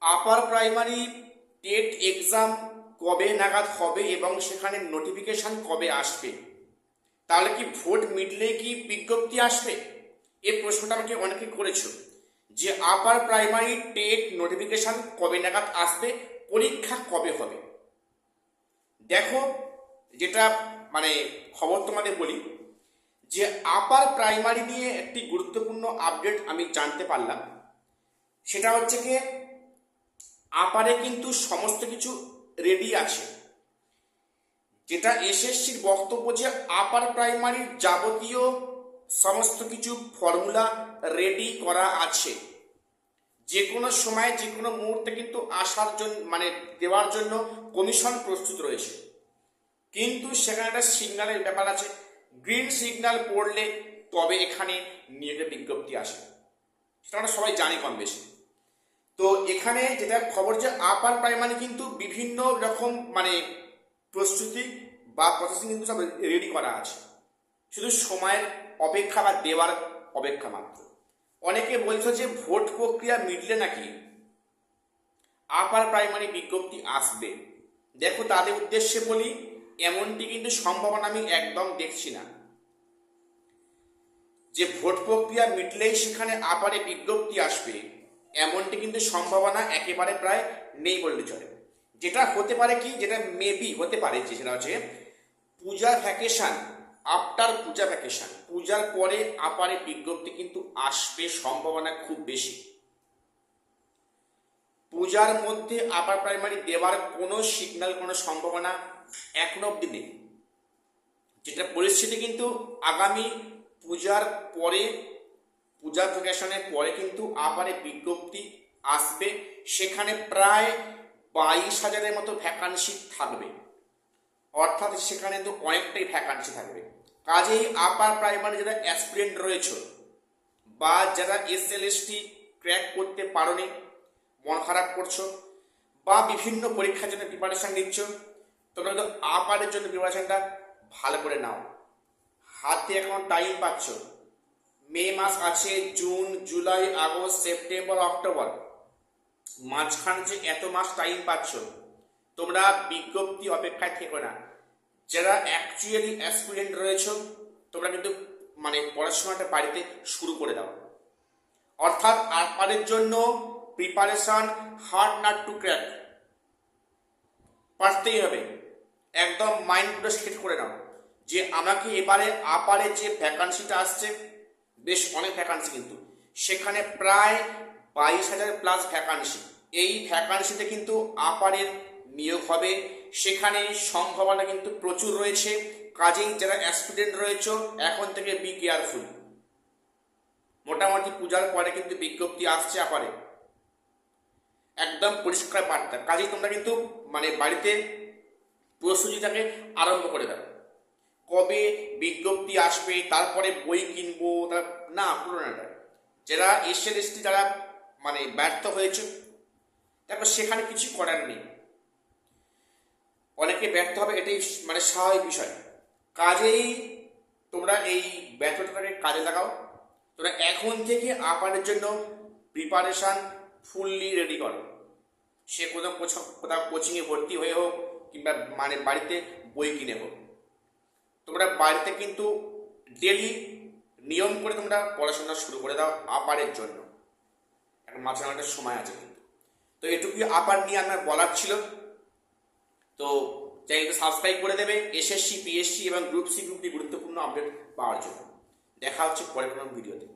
Upper primary TET exam কবে নাগাদ হবে এবং সেখানে নোটিফিকেশান কবে আসবে? তাহলে কি ভোট মিটলেই কি বিজ্ঞপ্তি আসবে? এই প্রশ্নটা আমাকে অনেকে করেছো যে আপার প্রাইমারি টেট নোটিফিকেশান কবে নাগাদ আসবে, পরীক্ষা কবে হবে। দেখো, যেটা খবর তোমাদের বলি যে আপার প্রাইমারি নিয়ে একটি গুরুত্বপূর্ণ আপডেট আমি জানতে পারলাম। সেটা হচ্ছে কি, আপারে কিন্তু সমস্ত কিছু রেডি আছে। যেটা এসএসসির বক্তব্য যে আপার প্রাইমারির যাবতীয় সমস্ত কিছু ফর্মুলা রেডি করা আছে, যে কোনো সময় যে কোনো মুহূর্তে কিন্তু আসার জন্য দেওয়ার জন্য কমিশন প্রস্তুত রয়েছে। কিন্তু সেখানে একটা সিগন্যালের ব্যাপার আছে, গ্রিন সিগন্যাল পড়লে তবে এখানে নিয়োগের বিজ্ঞপ্তি আসে, সেটা আমরা সবাই জানি কম বেশি। তো এখানে যেটা খবর যে আপার প্রাইমারি কিন্তু বিভিন্ন রকম প্রস্তুতি বা প্রসেসিং কিন্তু সব রেডি করা আছে, শুধু সময়ের অপেক্ষা বা দেওয়ার অপেক্ষা মাত্র। অনেকে বলছো যে ভোট প্রক্রিয়া মিটলে নাকি আপার প্রাইমারি বিজ্ঞপ্তি আসবে। দেখো, তাদের উদ্দেশ্যে বলি, এমনটি কিন্তু সম্ভাবনা আমি একদম দেখছি না যে ভোট প্রক্রিয়া মিটলেই সেখানে আপারে বিজ্ঞপ্তি আসবে। এমনটি কিন্তু সম্ভাবনা একেবারে প্রায় নেই বললে চলে। যেটা হতে পারে কি, যেটা মেবি হতে পারে, যে সেটা হচ্ছে পূজার ভ্যাকেশন, আফটার পূজা ভ্যাকেশন, পূজার পরে আপারে বিজ্ঞপ্তি কিন্তু আসবে, সম্ভাবনা খুব বেশি। পূজার মধ্যে আপার প্রাইমারি দেওয়ার কোনো সিগন্যাল, কোনো সম্ভাবনা এখনো অব্দি নেই। যেটা পরিস্থিতি কিন্তু আগামী পূজার পরে, পূজা ভ্যাকেশনের পরে কিন্তু আপারে বিজ্ঞপ্তি আসবে। সেখানে প্রায় 22,000-এর মতো ভ্যাকান্সি থাকবে, অর্থাৎ সেখানে তো অনেকটাই ভ্যাকান্সি থাকবে। কাজেই আপার প্রাইমারি যারা অ্যাসপিরেন্ট রয়েছে বা যারা এসএলএসটি ক্র্যাক করতে পারোনি, মন খারাপ করছো, বা বিভিন্ন পরীক্ষার জন্য প্রিপারেশান নিচ্ছ, তোমরা কিন্তু আপারের জন্য প্রিপারেশানটা ভালো করে নাও। হাতে এখন টাইম পাচ্ছ, মে মাস আছে, June, July, August, September, October, মাঝখানে যে এত মাস টাইম পাচ্ছ, তোমরা বিজ্ঞপ্তি অপেক্ষায় থেকো না। যারা অ্যাকচুয়ালি অ্যাসপিরেন্ট রয়েছ, তোমরা কিন্তু পড়াশোনাটা বাড়িতে শুরু করে দাও। অর্থাৎ আপারের জন্য preparation hard nut to crack, পারতেই হবে। একদম মাইন্ড পুরো সেট করে নাও যে আমাকে এবারে আপারে যে ভ্যাকান্সিটা আসছে, বেশ অনেক ভ্যাকান্সি, কিন্তু সেখানে প্রায় 22,000 প্লাস ভ্যাকান্সি। এই ভ্যাকান্সিতে কিন্তু আপারের নিয়োগ হবে, সেখানে সম্ভাবনা কিন্তু প্রচুর রয়েছে। কাজেই যারা অ্যাসপিরেন্ট রয়েছে, এখন থেকে বি কেয়ারফুল। মোটামুটি পূজার পরে কিন্তু বিজ্ঞপ্তি আসছে আপারে, একদম পরিষ্কার বার্তা। কাজেই তোমরা কিন্তু বাড়িতে প্রস্তুতিটাকে আরম্ভ করে দাও। কবে বিজ্ঞপ্তি আসবে, তারপরে বই কিনবো, না, পুরোনোটা। যারা এসএলএসটি যারা ব্যর্থ হয়েছে, তারপর সেখানে কিছু করার নেই, অনেকে ব্যর্থ হবে, এটাই স্বাভাবিক বিষয়। কাজেই তোমরা এই ব্যর্থতাটাকে কাজে লাগাও। তোমরা এখন থেকে আপারের জন্য প্রিপারেশান ফুললি রেডি করো। সে কোথাও কোচিংয়ে ভর্তি হয়ে হোক, কিংবা বাড়িতে বই কিনে হোক, তোমরা বাড়িতে কিন্তু ডেলি নিয়ম করে তোমরা পড়াশোনা শুরু করে দাও আপারের জন্য। এখন মাঝখানে একটা সময় আছে কিন্তু। তো এটুকুই আপার নিয়ে আমার বলার ছিল। তো চ্যানেলকে সাবস্ক্রাইব করে দেবে এসএসসি, পিএসসি এবং গ্রুপ সি, গ্রুপ ডি গুরুত্বপূর্ণ আপডেট পাওয়ার জন্য। দেখা হচ্ছে পরের কোনো ভিডিওতে।